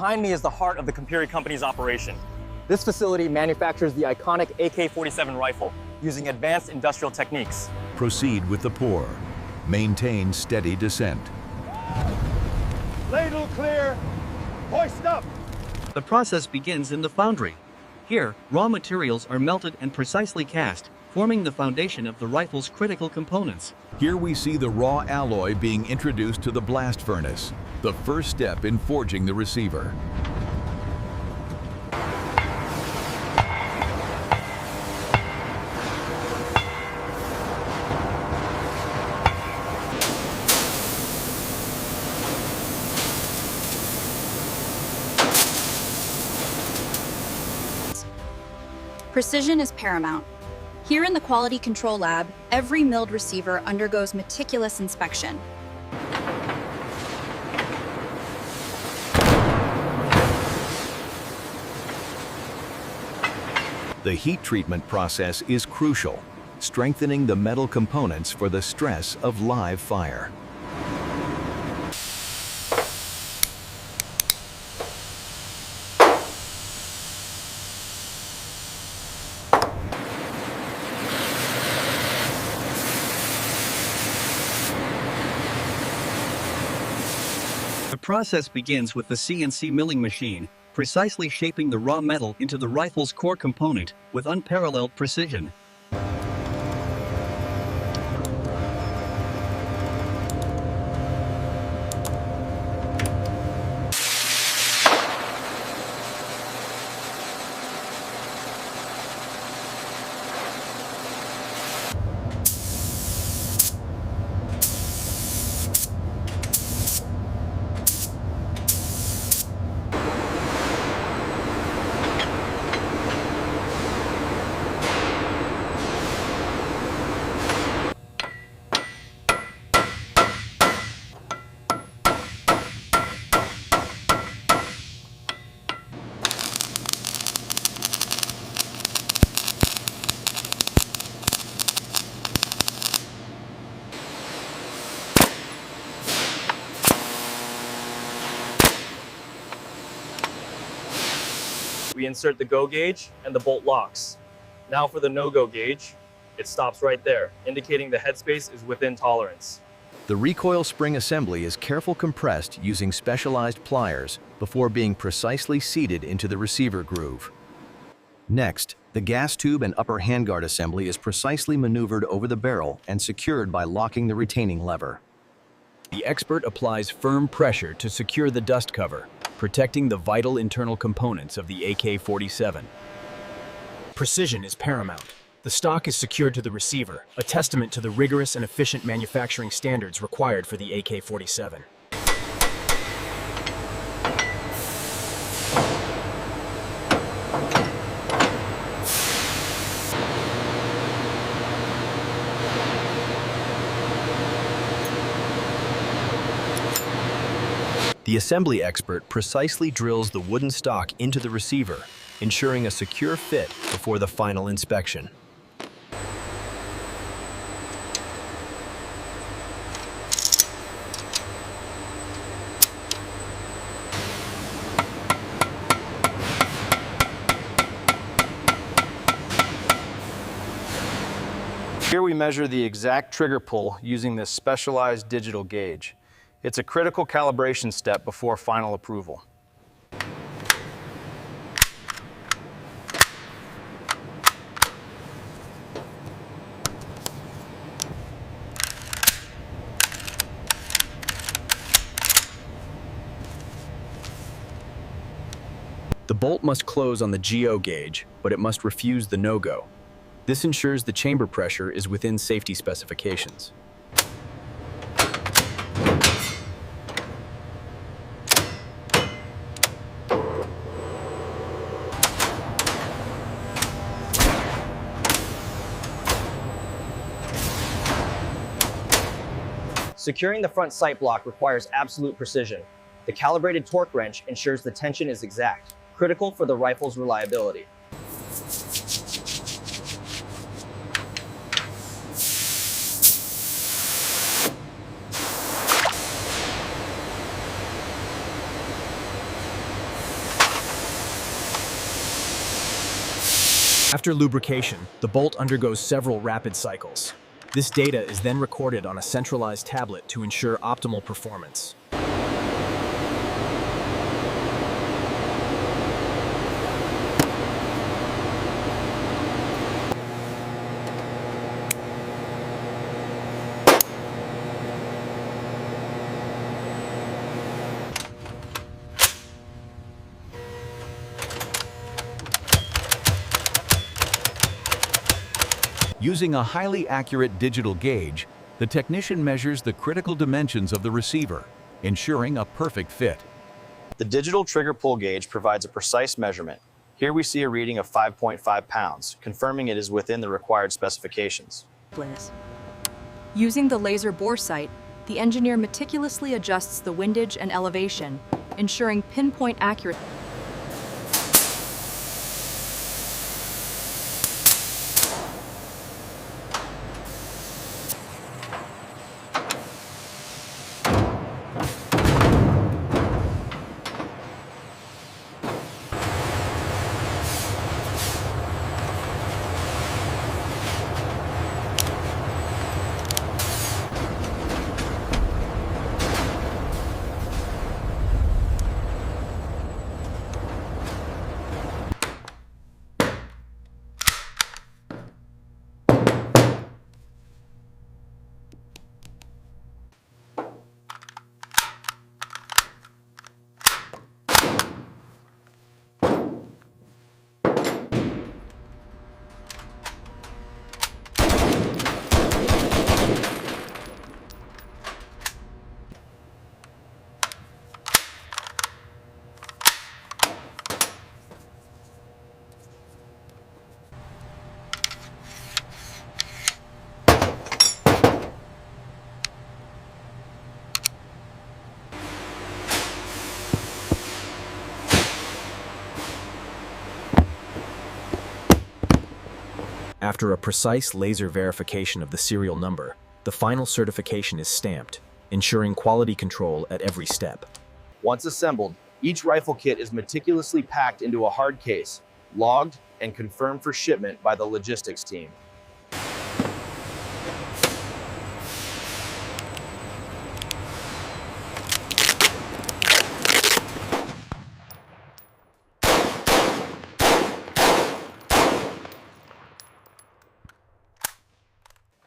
Behind me is the heart of the Compiri Company's operation. This facility manufactures the iconic AK-47 rifle using advanced industrial techniques. Proceed with the pour. Maintain steady descent. Ladle clear. Hoist up. The process begins in the foundry. Here, raw materials are melted and precisely cast, forming the foundation of the rifle's critical components. Here we see the raw alloy being introduced to the blast furnace, the first step in forging the receiver. Precision is paramount. Here in the Quality Control Lab, every milled receiver undergoes meticulous inspection. The heat treatment process is crucial, strengthening the metal components for the stress of live fire. The process begins with the CNC milling machine, precisely shaping the raw metal into the rifle's core component with unparalleled precision. We insert the go gauge and the bolt locks. Now for the no-go gauge, it stops right there, indicating the headspace is within tolerance. The recoil spring assembly is carefully compressed using specialized pliers before being precisely seated into the receiver groove. Next, the gas tube and upper handguard assembly is precisely maneuvered over the barrel and secured by locking the retaining lever. The expert applies firm pressure to secure the dust cover, protecting the vital internal components of the AK-47. Precision is paramount. The stock is secured to the receiver, a testament to the rigorous and efficient manufacturing standards required for the AK-47. The assembly expert precisely drills the wooden stock into the receiver, ensuring a secure fit before the final inspection. Here we measure the exact trigger pull using this specialized digital gauge. It's a critical calibration step before final approval. The bolt must close on the GO gauge, but it must refuse the no-go. This ensures the chamber pressure is within safety specifications. Securing the front sight block requires absolute precision. The calibrated torque wrench ensures the tension is exact, critical for the rifle's reliability. After lubrication, the bolt undergoes several rapid cycles. This data is then recorded on a centralized tablet to ensure optimal performance. Using a highly accurate digital gauge, the technician measures the critical dimensions of the receiver, ensuring a perfect fit. The digital trigger pull gauge provides a precise measurement. Here we see a reading of 5.5 pounds, confirming it is within the required specifications. Using the laser bore sight, the engineer meticulously adjusts the windage and elevation, ensuring pinpoint accuracy. After a precise laser verification of the serial number, the final certification is stamped, ensuring quality control at every step. Once assembled, each rifle kit is meticulously packed into a hard case, logged, and confirmed for shipment by the logistics team.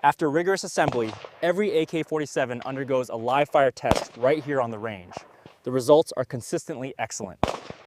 After rigorous assembly, every AK-47 undergoes a live fire test right here on the range. The results are consistently excellent.